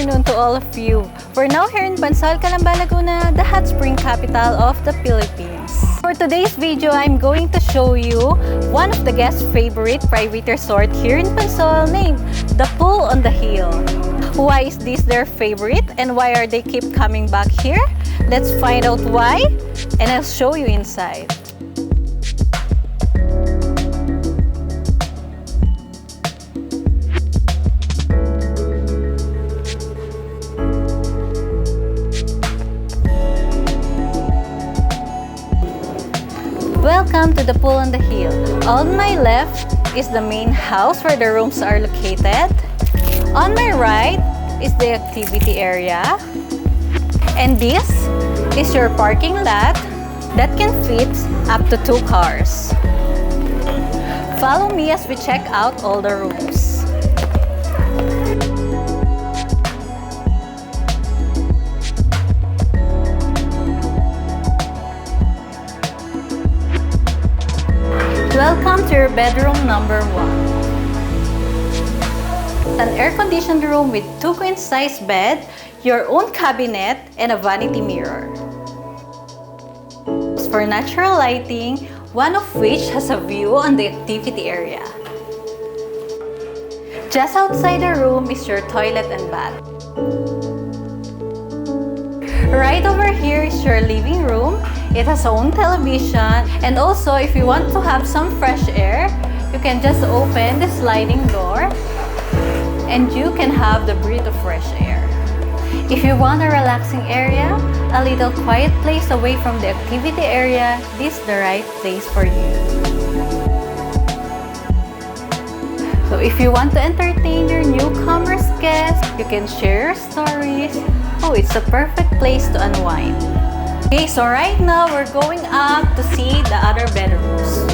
afternoon to all of you. We're now here in Pansol, 𝗙𝗏𝗃, Laguna, the hot spring capital of the Philippines. For today's video, I'm going to show you one of the guests' favorite private resort here in Pansol named the Pool on the Hill. Why is this their favorite and why are they keep coming back here? Let's find out why and I'll show you inside. Welcome to the Pool on the Hill. On my left is the main house where the rooms are located. On my right is the activity area. And this is your parking lot that can fit up to 2 cars. Follow me as we check out all the rooms. Welcome to your bedroom number 1. An air-conditioned room with 2 queen-size bed, your own cabinet, and a vanity mirror. For natural lighting, one of which has a view on the activity area. Just outside the room is your toilet and bath. Right over here is your living room. It has its own television, and also if you want to have some fresh air, you can just open the sliding door and you can have the breath of fresh air. If you want a relaxing area, a little quiet place away from the activity area, this is the right place for you. So if you want to entertain your newcomers guests, you can share your stories. Oh, it's a perfect place to unwind. Okay, so right now we're going up to see the other bedrooms.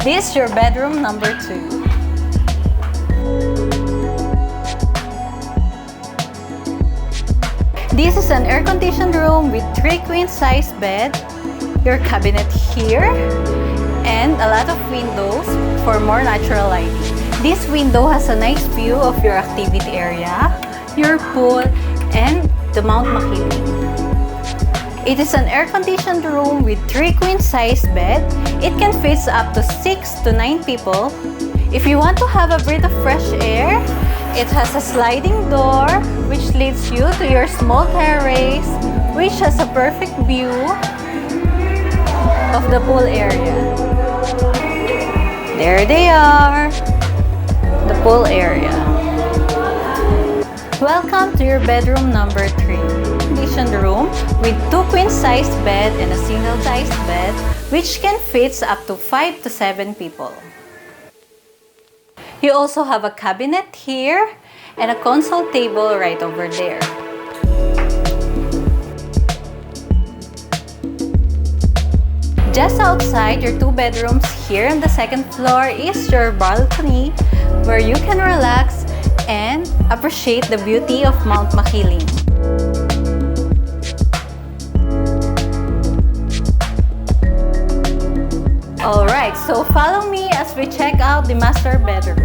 This is your bedroom number 2. This is an air-conditioned room with 3 queen-size bed, your cabinet here, and a lot of windows for more natural lighting. This window has a nice view of your activity area, your pool, and the 𝗏𝗏𝗃𝗃. It is an air-conditioned room with 3 queen-size bed. It can fit up to 6 to 9 people. If you want to have a breath of fresh air, it has a sliding door which leads you to your small terrace, which has a perfect view of the pool area. There they are, the pool area. Welcome to your bedroom number 3. Air-conditioned room with 2 queen-size bed and a single-sized bed, which can fit up to 5 to 7 people. You also have a cabinet here and a console table right over there. Just outside your 2 bedrooms here on the 2nd floor is your balcony where you can relax and appreciate the beauty of 𝗏𝗏𝗃𝗃. Alright, so follow me as we check out the master bedroom.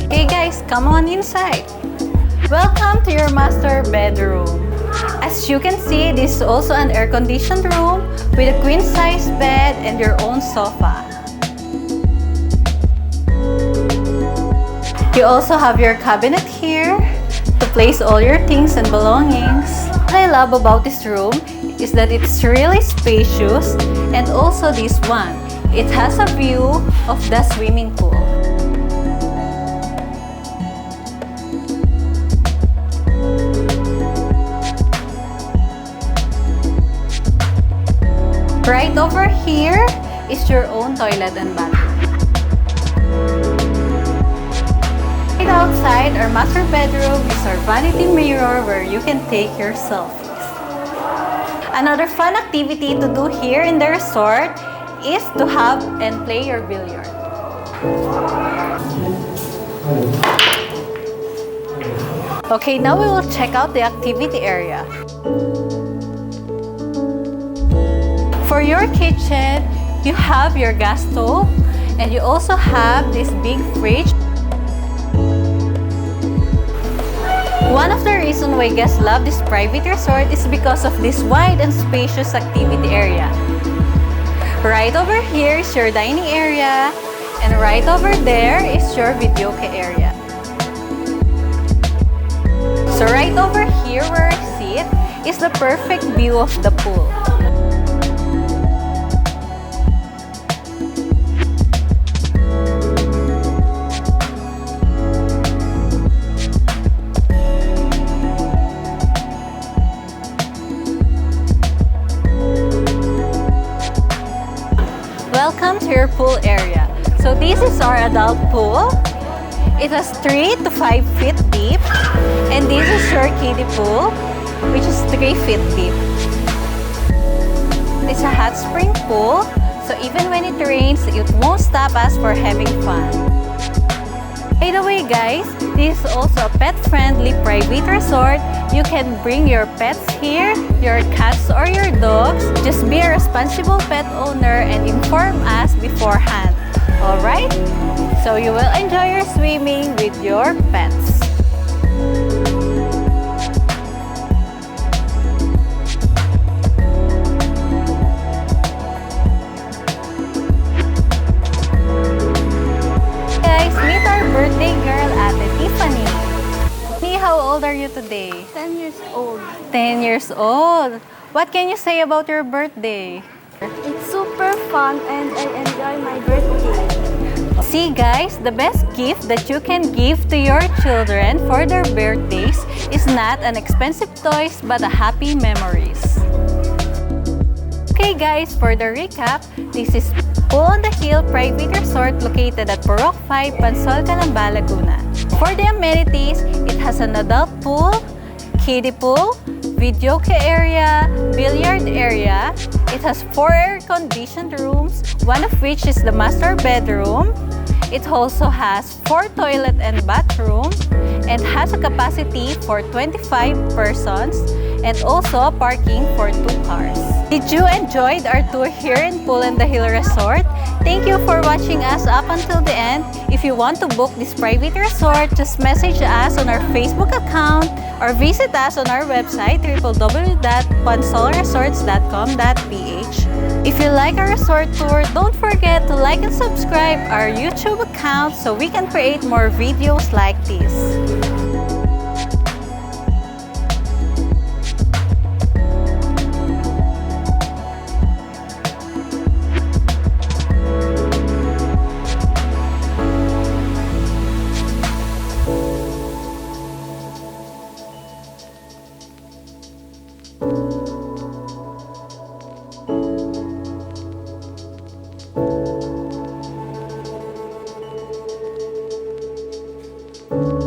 Hey guys, come on inside. Welcome to your master bedroom. As you can see, this is also an air-conditioned room with a queen-size bed and your own sofa. You also have your cabinet here to place all your things and belongings. What I love about this room is that it's really spacious, and also this one, it has a view of the swimming pool. Right over here is your own toilet and bathroom. Right outside our master bedroom is our vanity mirror where you can take your selfies. Another fun activity to do here in the resort is to have and play your billiard. Okay, now we will check out the activity area. For your kitchen, you have your gas stove, and you also have this big fridge. One of the reasons why guests love this private resort is because of this wide and spacious activity area. Right over here is your dining area, and right over there is your Videoke area. So right over here where I sit is the perfect view of the pool. Welcome to your pool area. So this is our adult pool. It has 3 to 5 feet deep, and this is your kiddie pool, which is 3 feet deep. It's a hot spring pool, so even when it rains, it won't stop us for having fun. By the way guys, this is also a pet-friendly private resort. You can bring your pets here, your cats or your dogs. Just be a responsible pet owner and inform us beforehand. Alright? So you will enjoy your swimming with your pets. Birthday girl, 𝗙𝗵𝗃. How old are you today? 10 years old. 10 years old. What can you say about your birthday? It's super fun and I enjoy my birthday. See guys, the best gift that you can give to your children for their birthdays is not an expensive toys but a happy memories. Okay guys, for the recap, this is Pool on the Hill Private Resort located at 𝗥𝗲𝗃𝗃, Pansol, Laguna. For the amenities, it has an adult pool, kiddie pool, Videoke area, billiard area. It has 4 air-conditioned rooms, one of which is the master bedroom. It also has 4 toilet and bathroom and has a capacity for 25 persons and also parking for 2 cars. Did you enjoy our tour here in Pool on the Hill Resort? Thank you for watching us up until the end. If you want to book this private resort, just message us on our Facebook account or visit us on our website www.pansolresorts.com.ph. If you like our resort tour, don't forget to like and subscribe our YouTube account so we can create more videos like this. Thank you.